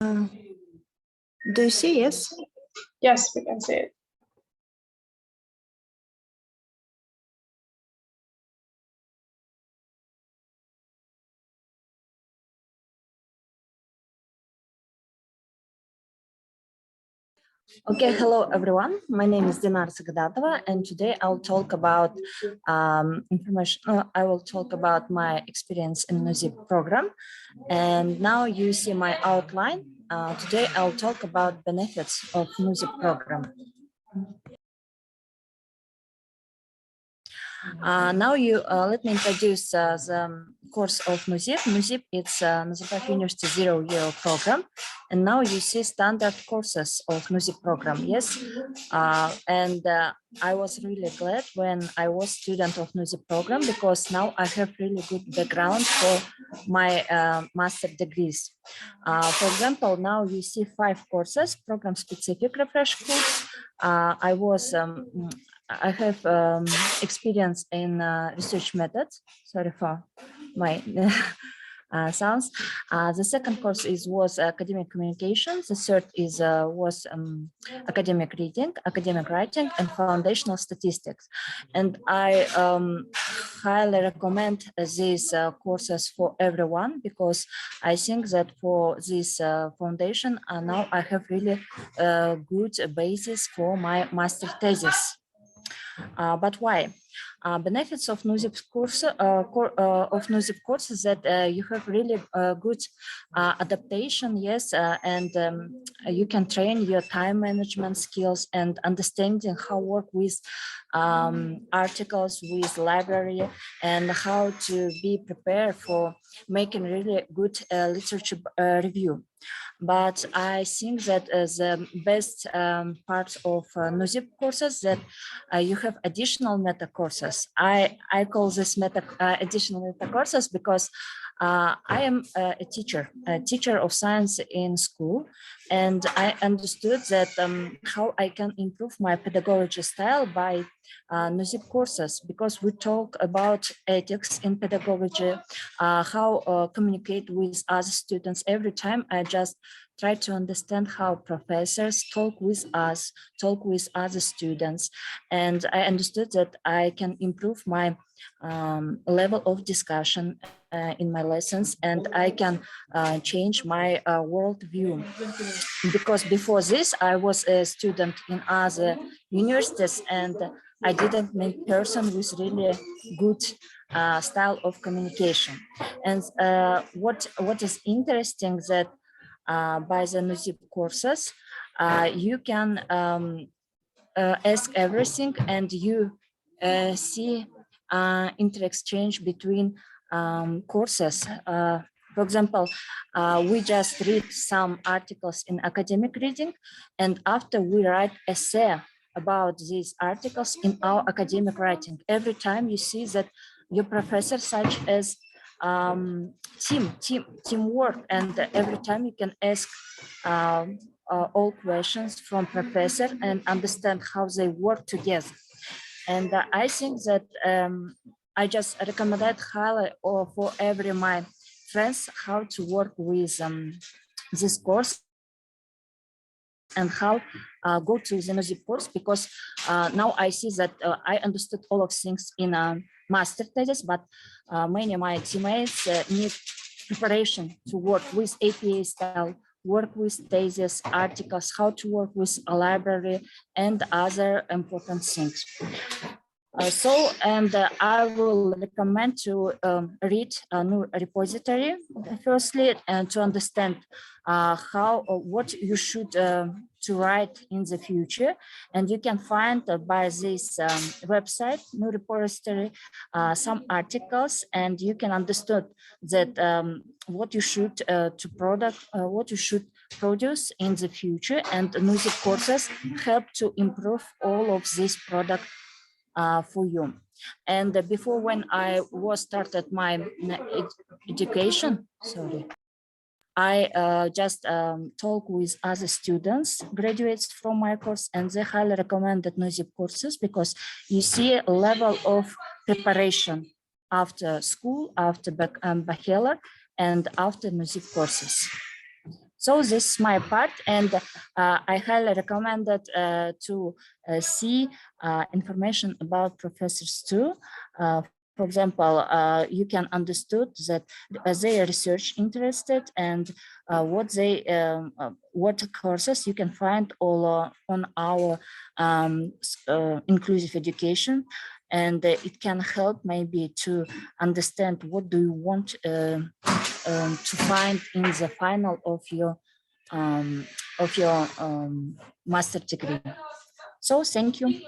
Do you see? Yes. Yes, we can see it. Okay, hello everyone. My name is Dinar Sagdatova, and today I'll talk about I will talk about my experience in music program. And now you see my outline. Today I'll talk about benefits of music program. Now let me introduce the course of MUSIP. MUSIP it's Nazarbayev University 0-year program, and now you see standard courses of music program. Yes, I was really glad when I was student of music program because now I have really good background for my master degrees. For example, now you see 5 courses: program specific refresh course. I have experience in research methods. Sorry for my sounds. The second course was academic communications. The third was academic reading, academic writing, and foundational statistics. And I highly recommend these courses for everyone because I think that for this foundation, now I have really good basis for my master thesis. But why? Benefits of music course is that you have really good adaptation, yes, and you can train your time management skills and understanding how work with articles, with library, and how to be prepared for making really good literature review. But I think that the best part of music courses that you have additional meta courses. I call this additional meta courses because I am a teacher of science in school, and I understood that how I can improve my pedagogy style by music courses, because we talk about ethics in pedagogy, how communicate with other students. Every time I just try to understand how professors talk with us, talk with other students. And I understood that I can improve my level of discussion in my lessons, and I can change my worldview. Because before this, I was a student in other universities, and I didn't meet person with really good style of communication. And what is interesting that by the music courses, you can ask everything, and you see inter-exchange between courses. For example, we just read some articles in academic reading, and after we write essay about these articles in our academic writing. Every time you see that your professor, such as teamwork, and every time you can ask all questions from professor and understand how they work together. And I think that I just recommend highly for every my friends how to work with this course and how go to the music course, because now I see that I understood all of things in a master thesis, but many of my teammates need preparation to work with APA style, work with thesis, articles, how to work with a library, and other important things. I will recommend to read a new repository firstly, and to understand what you should to write in the future. And you can find by this website, new repository, some articles, and you can understand that what you should what you should produce in the future. And music courses help to improve all of this product for you. And before, when I was started my education, I just talk with other students, graduates from my course, and they highly recommended music courses because you see a level of preparation after school, after bachelor, and after music courses. So this is my part, and I highly recommend that to see information about professors too. For example, you can understood that they are research interested, and what courses you can find all on our inclusive education, and it can help maybe to understand what do you want to find in the final of your master degree. So thank you.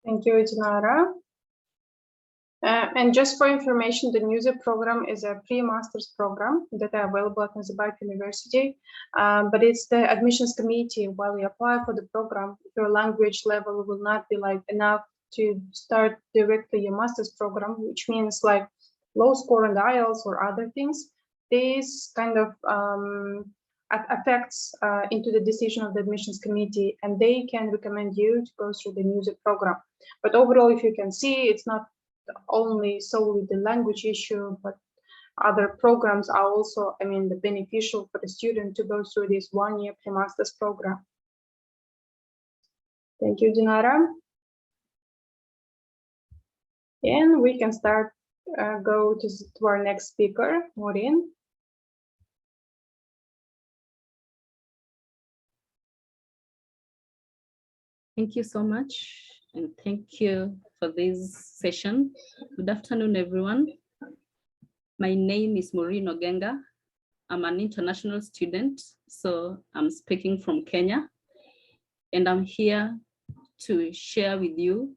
Thank you, Dinara. And just for information, the NUGSE program is a pre-master's program that are available at Nazarbayev University, but it's the admissions committee. While you apply for the program, your language level will not be like enough to start directly your master's program, which means like low score on the IELTS or other things. This kind of affects into the decision of the admissions committee, and they can recommend you to go through the NUGSE program. But overall, if you can see, it's not only solely the language issue, but other programs are also, beneficial for the student to go through this 1-year pre-master's program. Thank you, Dinara. And we can start, go to our next speaker, Maureen. Thank you so much, and thank you for this session. Good afternoon, everyone. My name is Maureen Ogenga. I'm an international student, so I'm speaking from Kenya, and I'm here to share with you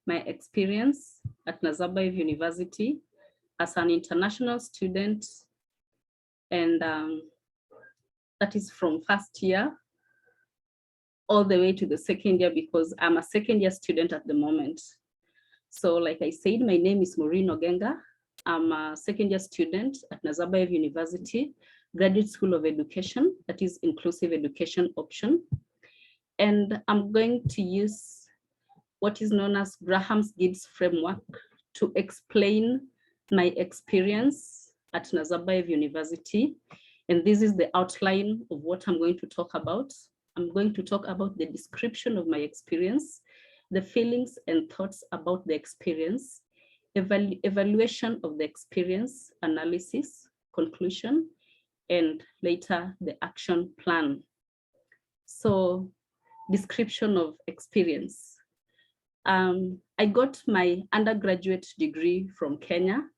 my experience at Nazarbayev University as an international student, and that is from first year all the way to the second year, because I'm a second year student at the moment. So like I said, my name is Maureen Ogenga. I'm a second year student at Nazarbayev University, Graduate School of Education, that is inclusive education option. And I'm going to use what is known as Graham-Gibbs framework to explain my experience at Nazarbayev University. And this is the outline of what I'm going to talk about. I'm going to talk about the description of my experience, the feelings and thoughts about the experience, evaluation of the experience, analysis, conclusion, and later the action plan. So, description of experience. I got my undergraduate degree from Kenya,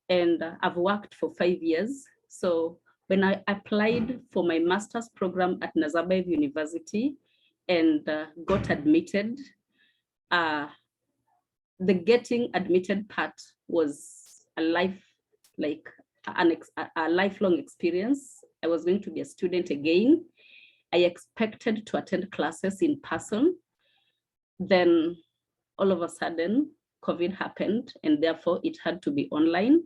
and I've worked for 5 years. So when I applied for my master's program at Nazarbayev University and got admitted, the getting admitted part was a lifelong experience. I was going to be a student again. I expected to attend classes in person. Then all of a sudden, COVID happened, and therefore it had to be online.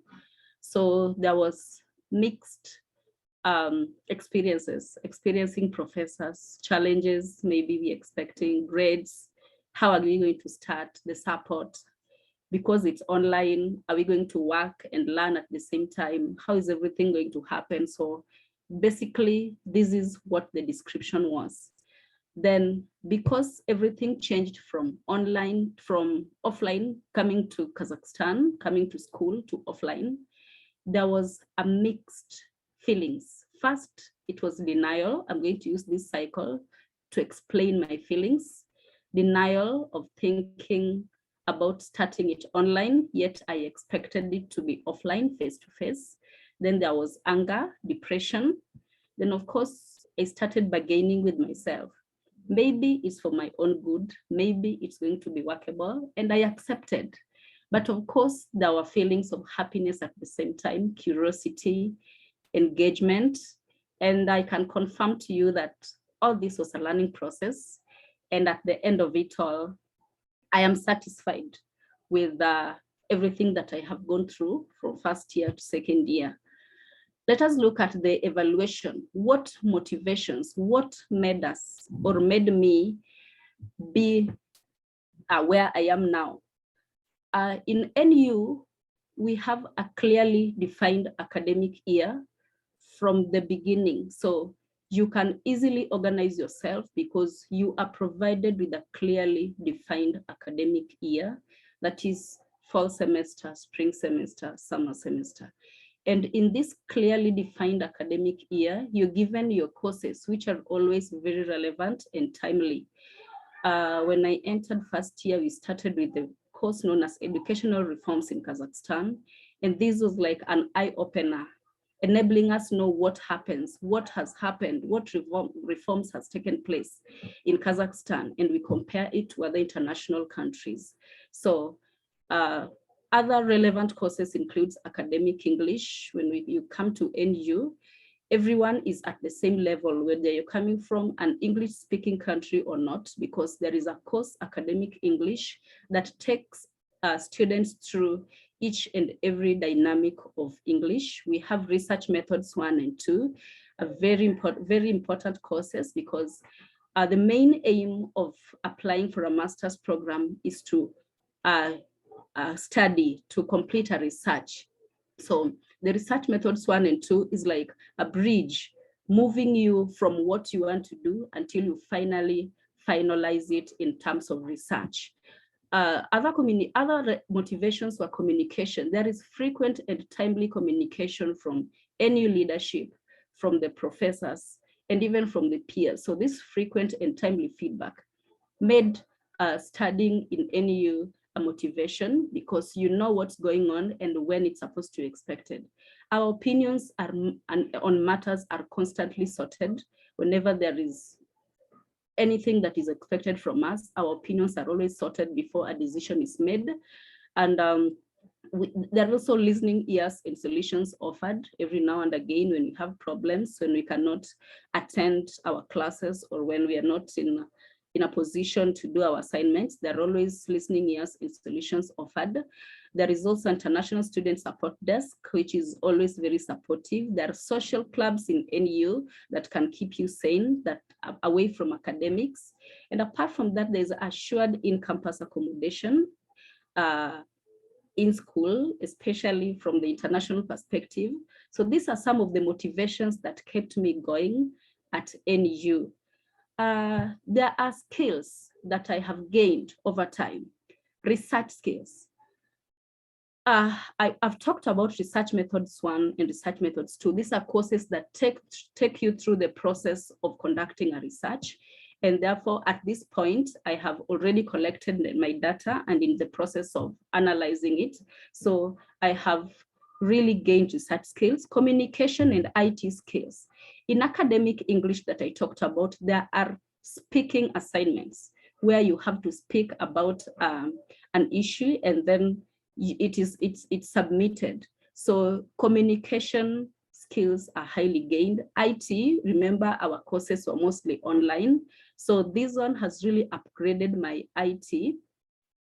So there was mixed experiences, experiencing professors, challenges, maybe we expecting grades. How are we going to start the support? Because it's online, are we going to work and learn at the same time? How is everything going to happen? So basically, this is what the description was. Then because everything changed from offline, coming to Kazakhstan, coming to school to offline, there was a mixed feelings. First, it was denial. I'm going to use this cycle to explain my feelings. Denial of thinking about starting it online, yet I expected it to be offline, face-to-face. Then there was anger, depression. Then of course, I started bargaining with myself. Maybe it's for my own good, maybe it's going to be workable, and I accepted. But of course, there were feelings of happiness at the same time, curiosity, engagement, and I can confirm to you that all this was a learning process. And at the end of it all, I am satisfied with everything that I have gone through from first year to second year. Let us look at the evaluation. What motivations, what made us or made me be where I am now? In NU, we have a clearly defined academic year from the beginning. So you can easily organize yourself because you are provided with a clearly defined academic year, that is fall semester, spring semester, summer semester. And in this clearly defined academic year, you're given your courses, which are always very relevant and timely. When I entered first year, we started with the course known as Educational Reforms in Kazakhstan. And this was like an eye-opener, enabling us know what happens, what has happened, what reforms has taken place in Kazakhstan, and we compare it to other international countries. So other relevant courses includes academic English. When you come to NU, everyone is at the same level, whether you're coming from an English-speaking country or not, because there is a course, academic English, that takes students through each and every dynamic of English. We have research methods 1 and 2, very important courses, because the main aim of applying for a master's program is to study, to complete a research. So the research methods 1 and 2 is like a bridge, moving you from what you want to do until you finally finalize it in terms of research. Other motivations for communication. There is frequent and timely communication from NU leadership, from the professors, and even from the peers. So this frequent and timely feedback made studying in NU a motivation, because you know what's going on and when it's supposed to be expected. Our opinions on matters are constantly sorted. Whenever there is anything that is expected from us, our opinions are always sorted before a decision is made. And there are also listening ears and solutions offered every now and again when we have problems, when we cannot attend our classes, or when we are not in a position to do our assignments. There are always listening ears and solutions offered. There is also International Student Support Desk, which is always very supportive. There are social clubs in NU that can keep you sane, that are away from academics. And apart from that, there's assured in-campus accommodation in school, especially from the international perspective. So these are some of the motivations that kept me going at NU. There are skills that I have gained over time, research skills. I've talked about research methods 1 and research methods 2. These are courses that take you through the process of conducting a research. And therefore, at this point, I have already collected my data and in the process of analyzing it. So I have really gained research skills, communication and IT skills. In academic English that I talked about, there are speaking assignments where you have to speak about an issue, and then it's submitted. So communication skills are highly gained. IT, remember our courses were mostly online. So this one has really upgraded my IT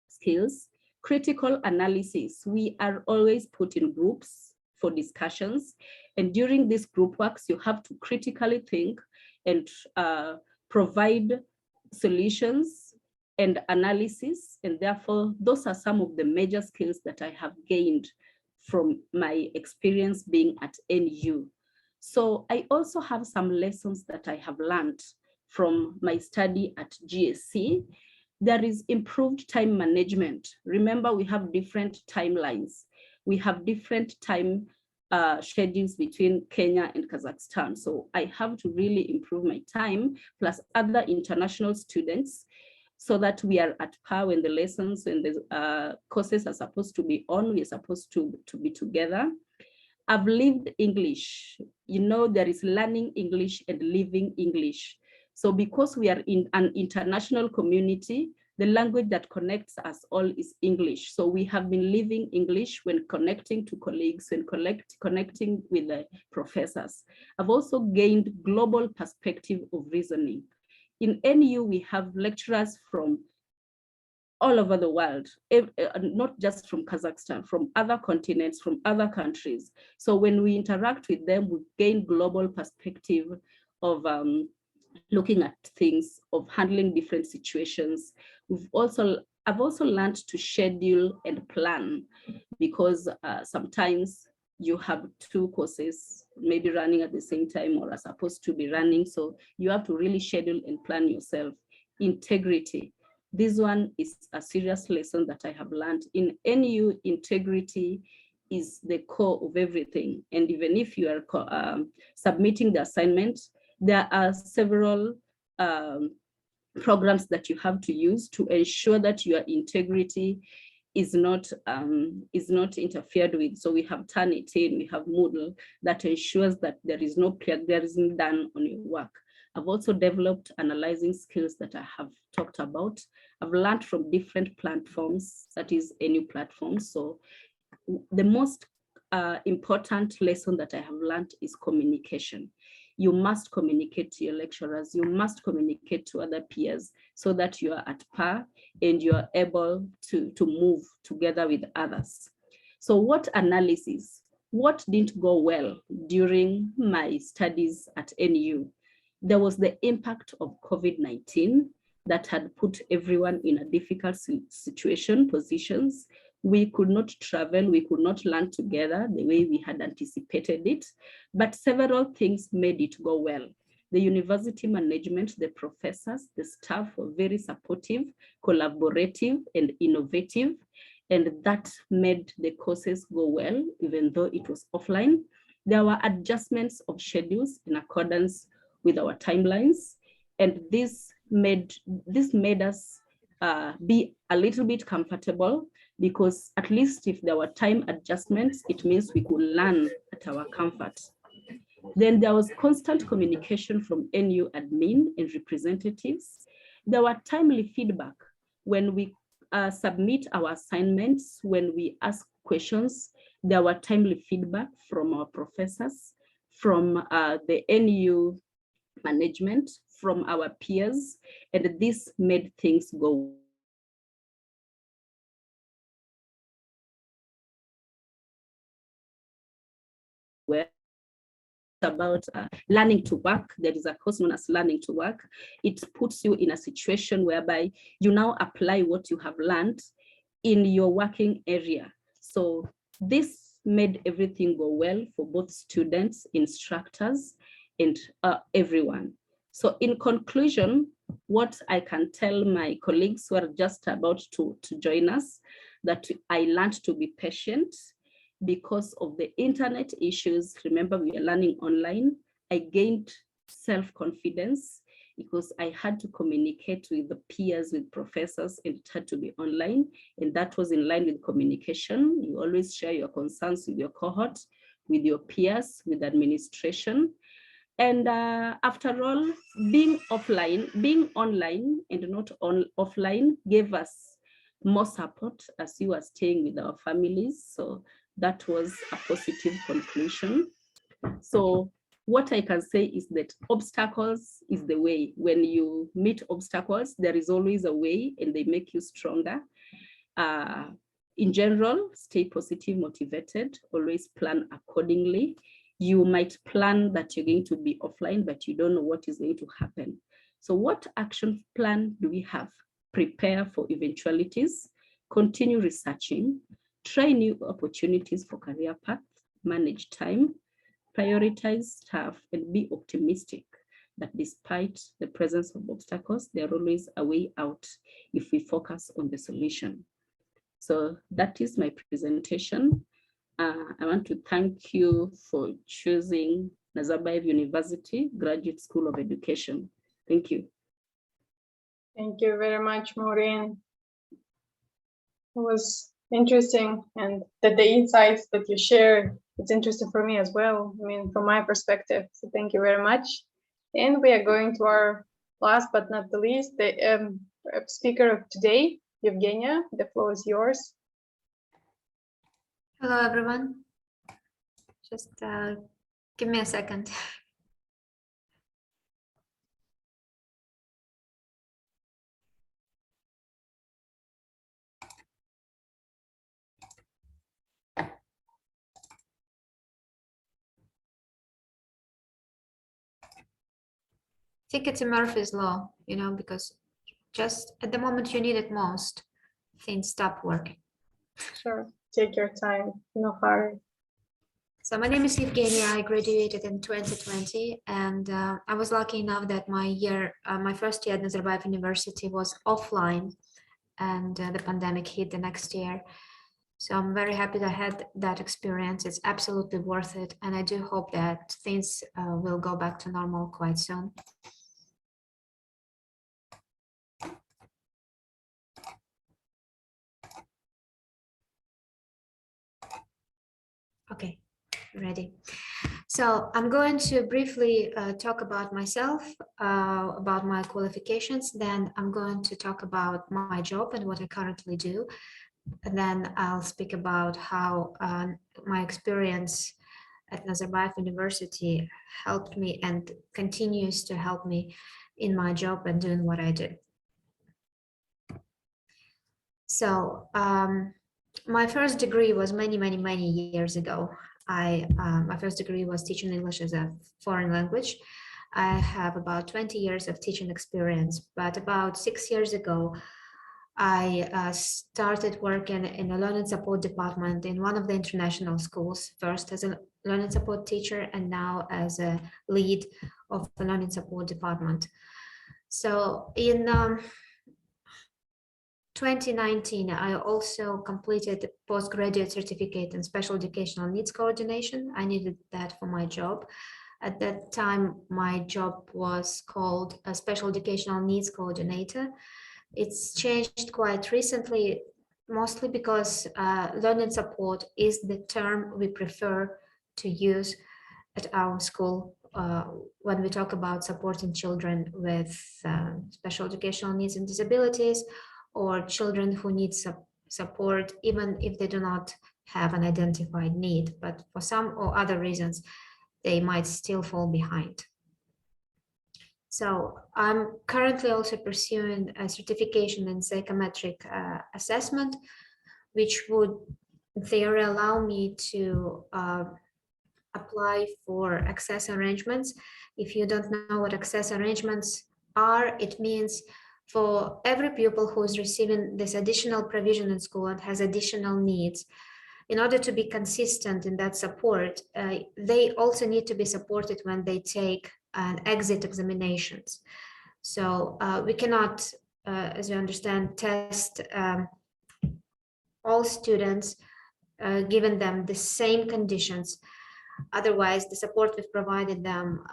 skills. Critical analysis, we are always put in groups for discussions. And during these group works, you have to critically think and provide solutions and analysis. And therefore, those are some of the major skills that I have gained from my experience being at NU. So I also have some lessons that I have learned from my study at GSC. There is improved time management. Remember, we have different timelines. We have different time schedules between Kenya and Kazakhstan. So I have to really improve my time, plus other international students, so that we are at par when the lessons and the courses are supposed to be on, we're supposed to be together. I've lived English. You know, there is learning English and living English. So because we are in an international community, the language that connects us all is English. So we have been living English when connecting to colleagues and connecting with the professors. I've also gained global perspective of reasoning. In NU, we have lecturers from all over the world, not just from Kazakhstan, from other continents, from other countries. So when we interact with them, we gain global perspective of looking at things, of handling different situations. I've also learned to schedule and plan, because sometimes you have 2 courses maybe running at the same time or are supposed to be running. So you have to really schedule and plan yourself. Integrity. This one is a serious lesson that I have learned. In NU, integrity is the core of everything. And even if you are submitting the assignment, there are several programs that you have to use to ensure that your integrity is not interfered with. So we have Turnitin, we have Moodle that ensures that there is no plagiarism done on your work. I've also developed analyzing skills that I have talked about. I've learned from different platforms, that is NU platforms. So the most important lesson that I have learned is communication. You must communicate to your lecturers, you must communicate to other peers so that you are at par and you are able to move together with others. So what analysis? What didn't go well during my studies at NU? There was the impact of COVID-19 that had put everyone in a difficult positions. We could not travel, we could not learn together the way we had anticipated it, but several things made it go well. The university management, the professors, the staff were very supportive, collaborative, and innovative, and that made the courses go well, even though it was offline. There were adjustments of schedules in accordance with our timelines, and this made us be a little bit comfortable, because at least if there were time adjustments, it means we could learn at our comfort. Then there was constant communication from NU admin and representatives. There were timely feedback when we submit our assignments, when we ask questions. There were timely feedback from our professors, from the NU management, from our peers, and this made things go well. About learning to work. There is a course known as learning to work. It puts you in a situation whereby you now apply what you have learned in your working area. So this made everything go well for both students, instructors, and everyone. So in conclusion, what I can tell my colleagues who are just about to join us, that I learned to be patient. Because of the internet issues, remember we are learning online, I gained self-confidence because I had to communicate with the peers, with professors, and it had to be online. And that was in line with communication. You always share your concerns with your cohort, with your peers, with administration. And after all, being online and not offline gave us more support as you are staying with our families. So that was a positive conclusion. So what I can say is that obstacles is the way. When you meet obstacles, there is always a way and they make you stronger. In general, stay positive, motivated, always plan accordingly. You might plan that you're going to be offline, but you don't know what is going to happen. So what action plan do we have? Prepare for eventualities, continue researching, try new opportunities for career path, manage time, prioritize staff, and be optimistic that despite the presence of obstacles, there are always a way out if we focus on the solution. So that is my presentation. I want to thank you for choosing Nazarbayev University Graduate School of Education. Thank you. Thank you very much, Maureen. It was interesting, and the insights that you shared, it's interesting for me as well. I mean, from my perspective, so thank you very much. And we are going to our last but not the least, the speaker of today, Evgenia, the floor is yours. Hello, everyone. Just give me a second. I think it's a Murphy's law, you know, because just at the moment you need it most, things stop working. Sure, take your time, no hurry. So my name is Evgenia. I graduated in 2020, and I was lucky enough that my first year at Nazarbayev University was offline, and the pandemic hit the next year. So I'm very happy that I had that experience. It's absolutely worth it, and I do hope that things will go back to normal quite soon. Okay, ready. So I'm going to briefly talk about myself, about my qualifications. Then I'm going to talk about my job and what I currently do. And then I'll speak about how my experience at Nazarbayev University helped me and continues to help me in my job and doing what I do. So my first degree was many years ago. My first degree was teaching English as a foreign language. I have about 20 years of teaching experience, but about 6 years ago, I started working in a learning support department in one of the international schools, first as a learning support teacher and now as a lead of the learning support department. So in 2019, I also completed a postgraduate certificate in special educational needs coordination. I needed that for my job. At that time, my job was called a special educational needs coordinator. It's changed quite recently, mostly because learning support is the term we prefer to use at our school when we talk about supporting children with special educational needs and disabilities, or children who need support, even if they do not have an identified need, but for some or other reasons, they might still fall behind. So I'm currently also pursuing a certification in psychometric assessment, which would in theory allow me to apply for access arrangements. If you don't know what access arrangements are, it means for every pupil who is receiving this additional provision in school and has additional needs, in order to be consistent in that support, they also need to be supported when they take an exit examinations. So we cannot, as you understand, test all students, given them the same conditions. Otherwise, the support we've provided them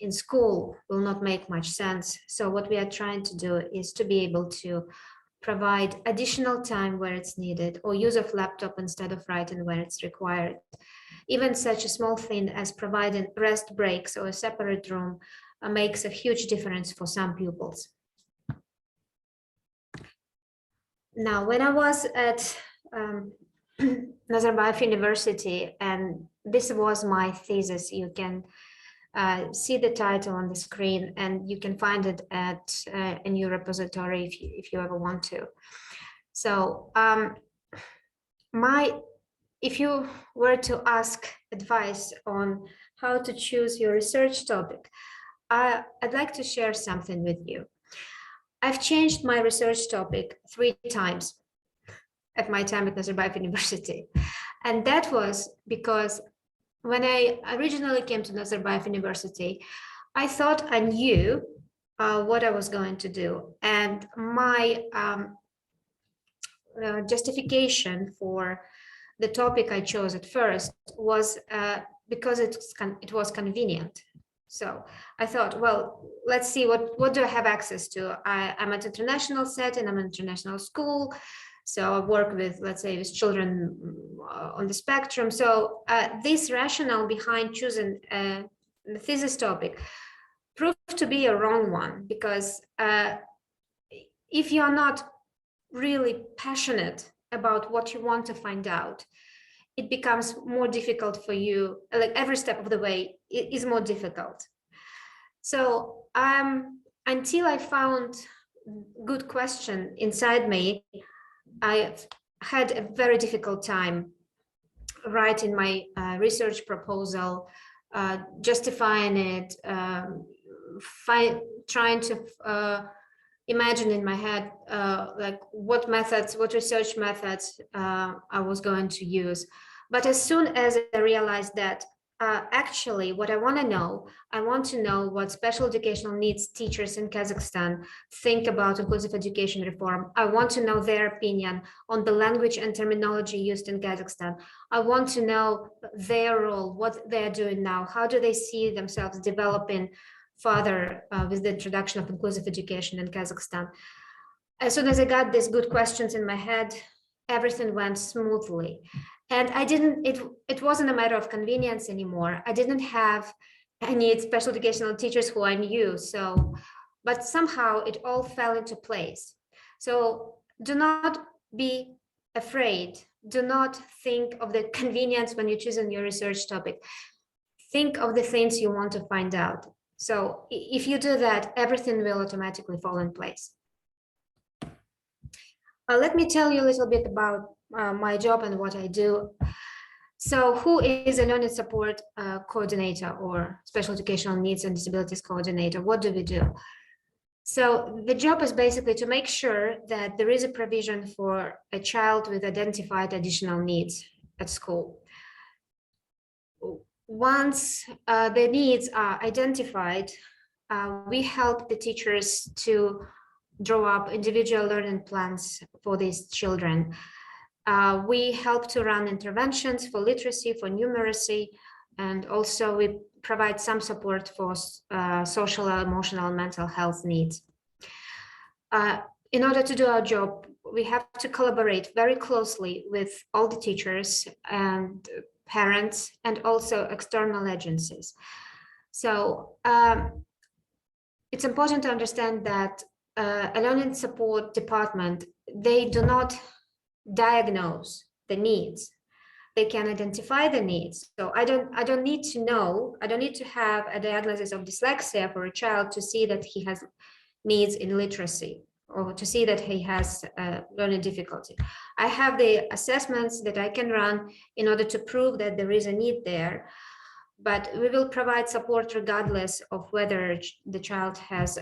in school will not make much sense. So what we are trying to do is to be able to provide additional time where it's needed, or use of laptop instead of writing where it's required. Even such a small thing as providing rest breaks or a separate room makes a huge difference for some pupils. Now, when I was at Nazarbayev University, and this was my thesis, you can see the title on the screen, and you can find it at a new repository if you ever want to. So if you were to ask advice on how to choose your research topic, I'd like to share something with you. I've changed my research topic 3 times at my time at Nazarbayev University. And that was because when I originally came to Nazarbayev University, I thought I knew what I was going to do. And my justification for the topic I chose at first was because it was convenient. So I thought, well, let's see, what do I have access to? I'm at international setting, I'm an international school. So I work with, let's say, with children on the spectrum. So this rationale behind choosing the thesis topic proved to be a wrong one, because if you are not really passionate about what you want to find out, it becomes more difficult for you. Like every step of the way, it is more difficult. So until I found good question inside me, I had a very difficult time writing my research proposal, justifying it, trying to imagine in my head like what research methods I was going to use. But as soon as I realized that actually what I want to know what special educational needs teachers in Kazakhstan think about inclusive education reform. I want to know their opinion on the language and terminology used in Kazakhstan. I want to know their role, what they're doing now, how do they see themselves developing further with the introduction of inclusive education in Kazakhstan. As soon as I got these good questions in my head, everything went smoothly. And it wasn't a matter of convenience anymore. I didn't have any special educational teachers who I knew. But somehow it all fell into place. So do not be afraid. Do not think of the convenience when you're choosing your research topic. Think of the things you want to find out. So if you do that, everything will automatically fall in place. Let me tell you a little bit about my job and what I do. So who is a learning support coordinator or special educational needs and disabilities coordinator? What do we do? So the job is basically to make sure that there is a provision for a child with identified additional needs at school. Once the needs are identified, we help the teachers to draw up individual learning plans for these children. We help to run interventions for literacy, for numeracy, and also we provide some support for social, emotional, and mental health needs. In order to do our job, we have to collaborate very closely with all the teachers and parents and also external agencies. So it's important to understand that a learning support department, they do not diagnose the needs. They can identify the needs. So I don't need to have a diagnosis of dyslexia for a child to see that he has needs in literacy or to see that he has learning difficulty. I have the assessments that I can run in order to prove that there is a need there. But we will provide support regardless of whether the child has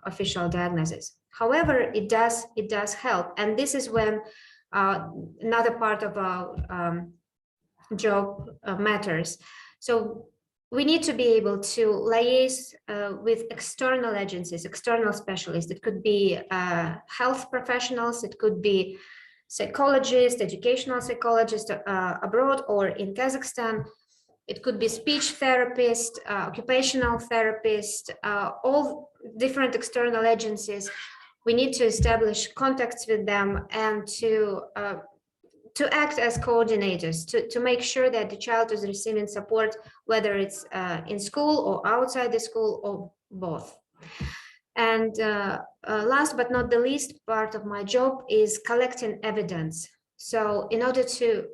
official diagnosis. However, it does help. And this is when another part of our job matters. So we need to be able to liaise with external agencies, external specialists. It could be health professionals, it could be psychologists, educational psychologists abroad or in Kazakhstan. It could be speech therapist, occupational therapist, all different external agencies. We need to establish contacts with them and to act as coordinators, to make sure that the child is receiving support, whether it's in school or outside the school or both. And last but not the least part of my job is collecting evidence. So in order to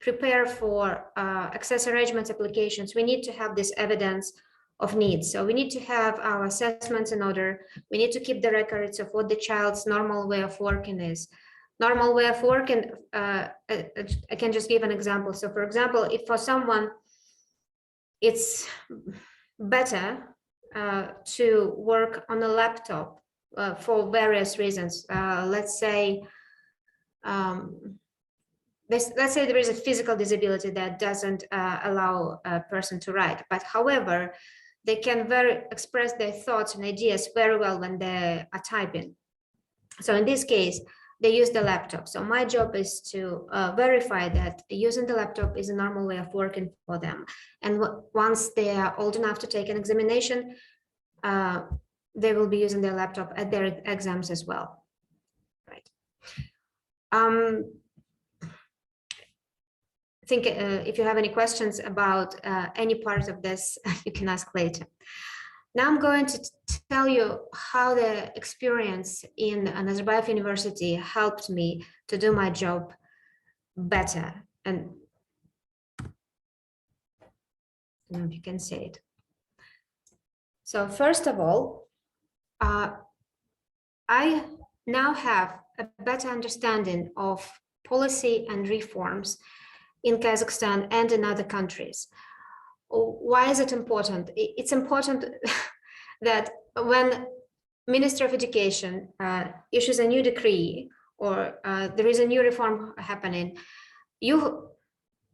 prepare for access arrangements applications, we need to have this evidence of needs. So we need to have our assessments in order. We need to keep the records of what the child's normal way of working is. Normal way of working, I can just give an example. So for example, if for someone it's better to work on a laptop for various reasons, let's say there is a physical disability that doesn't allow a person to write, but however, they can express their thoughts and ideas very well when they are typing. So in this case, they use the laptop. So my job is to verify that using the laptop is a normal way of working for them. And once they are old enough to take an examination, they will be using their laptop at their exams as well. Right. I think if you have any questions about any part of this, you can ask later. Now I'm going to tell you how the experience in Nazarbayev University helped me to do my job better. And I don't know if you can say it. So first of all, I now have a better understanding of policy and reforms in Kazakhstan and in other countries. Why is it important? It's important that when Minister of Education issues a new decree or there is a new reform happening, you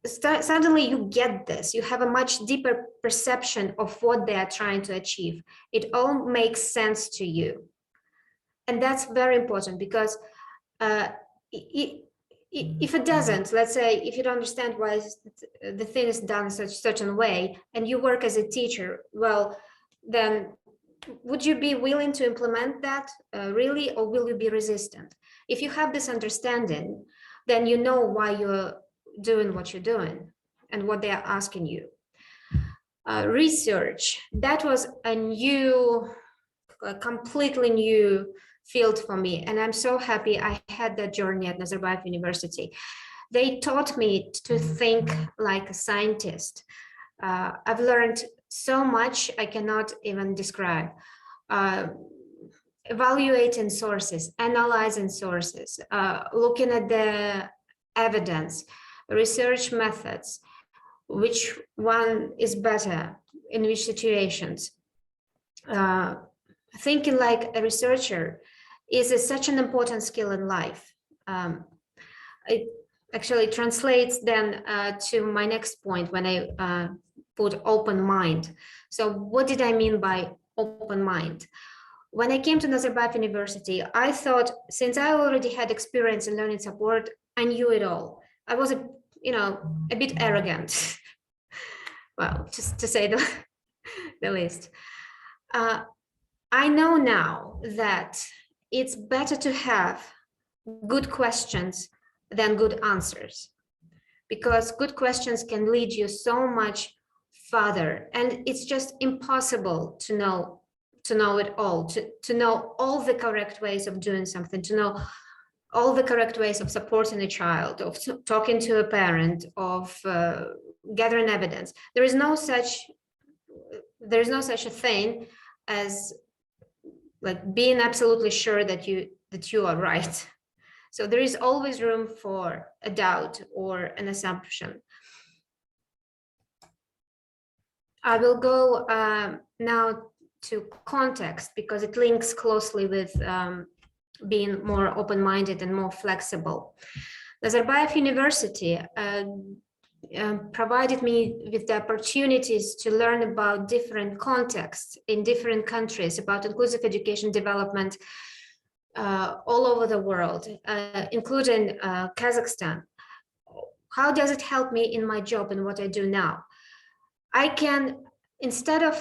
suddenly you get this, you have a much deeper perception of what they are trying to achieve. It all makes sense to you. And that's very important, because if it doesn't, let's say, if you don't understand why the thing is done in such certain way, and you work as a teacher, well, then would you be willing to implement that really, or will you be resistant? If you have this understanding, then you know why you're doing what you're doing and what they are asking you. Research, that was a completely new field for me, and I'm so happy I had that journey at Nazarbayev University. They taught me to think like a scientist. I've learned so much I cannot even describe. Evaluating sources, analyzing sources, looking at the evidence, research methods, which one is better in which situations. Thinking like a researcher is such an important skill in life. It actually translates then to my next point when I put open mind. So what did I mean by open mind? When I came to Nazarbayev University, I thought, since I already had experience in learning support, I knew it all. I was a bit arrogant, well, just to say the least. I know now that it's better to have good questions than good answers, because good questions can lead you so much further, and it's just impossible to know it all, to know all the correct ways of doing something, to know all the correct ways of supporting a child, of talking to a parent, of gathering evidence. There is no such a thing as like being absolutely sure that you are right. So there is always room for a doubt or an assumption. I will go now to context, because it links closely with being more open-minded and more flexible. Nazarbayev University provided me with the opportunities to learn about different contexts in different countries, about inclusive education development all over the world, including Kazakhstan. How does it help me in my job and what I do now? I can, instead of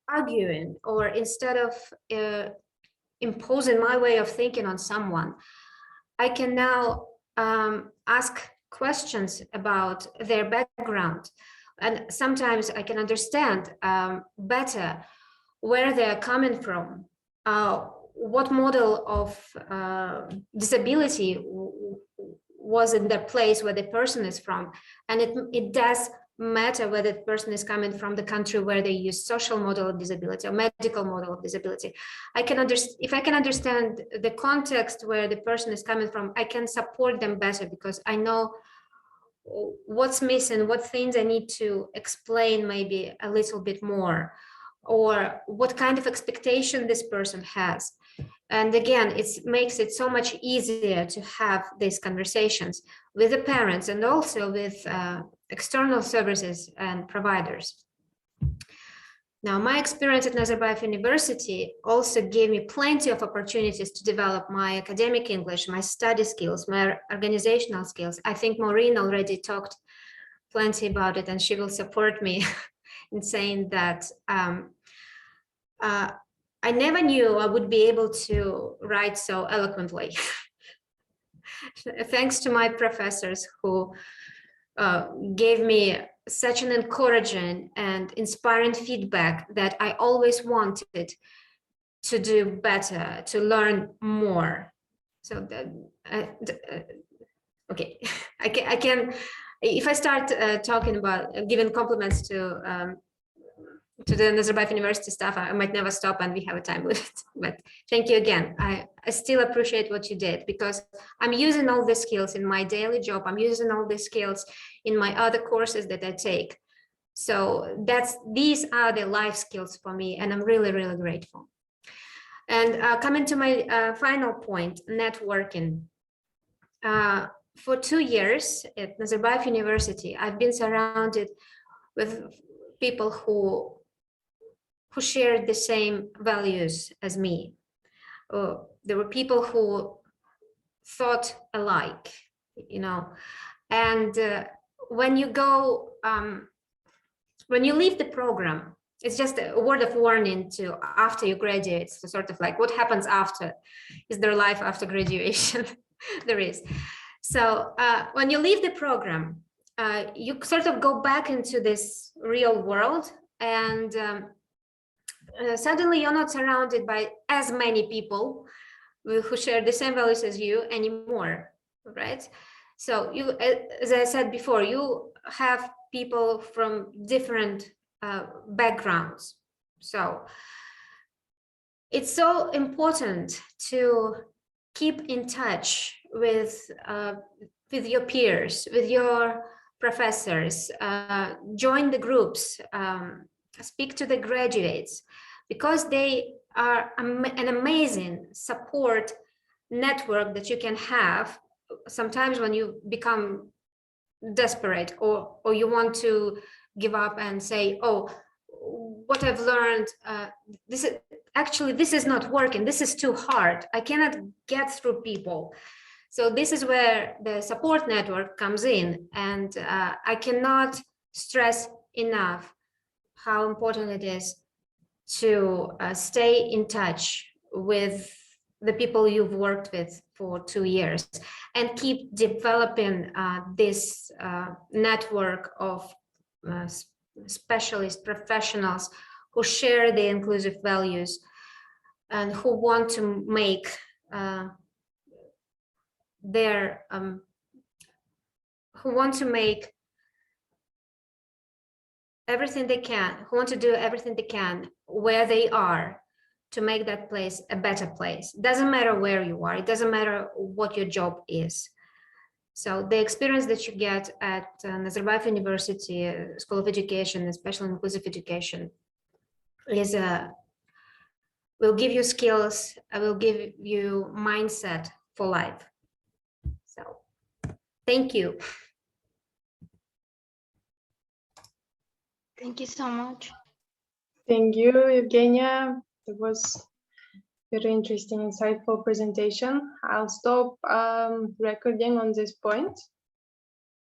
arguing or instead of imposing my way of thinking on someone, I can now ask questions about their background. And sometimes I can understand better where they're coming from, what model of disability was in the place where the person is from. And it does matter whether the person is coming from the country where they use social model of disability or medical model of disability. I can understand, if I can understand the context where the person is coming from, I can support them better, because I know what's missing, what things I need to explain maybe a little bit more, or what kind of expectation this person has. And again, it makes it so much easier to have these conversations with the parents and also with external services and providers. Now, my experience at Nazarbayev University also gave me plenty of opportunities to develop my academic English, my study skills, my organizational skills. I think Maureen already talked plenty about it, and she will support me in saying that I never knew I would be able to write so eloquently. Thanks to my professors who gave me such an encouraging and inspiring feedback that I always wanted to do better, to learn more. So okay, I can, if I start talking about giving compliments to the Nazarbayev University staff, I might never stop and we have a time limit. But thank you again. I still appreciate what you did, because I'm using all these skills in my daily job. I'm using all these skills in my other courses that I take. So these are the life skills for me, and I'm really, really grateful. And coming to my final point, networking. for 2 years at Nazarbayev University, I've been surrounded with people who shared the same values as me. There were people who thought alike, you know, and when you go, when you leave the program, it's just a word of warning to after you graduate, so sort of like what happens after, is there life after graduation? There is. So when you leave the program, you sort of go back into this real world, and suddenly you're not surrounded by as many people who share the same values as you anymore, right? So you, as I said before, you have people from different backgrounds. So it's so important to keep in touch with your peers, with your professors, join the groups, speak to the graduates, because they are an amazing support network that you can have sometimes when you become desperate, or you want to give up and say, oh, what I've learned, this is not working, this is too hard, I cannot get through people. So this is where the support network comes in, and I cannot stress enough how important it is to stay in touch with the people you've worked with for 2 years, and keep developing this network of specialist professionals who share the inclusive values and who want to make everything they can, who want to do everything they can where they are to make that place a better place. Doesn't matter where you are, it doesn't matter what your job is. So the experience that you get at Nazarbayev University School of Education, especially inclusive education, is will give you skills, will give you mindset for life. So thank you. Thank you so much. Thank you, Evgenia. It was very interesting, insightful presentation. I'll stop recording on this point.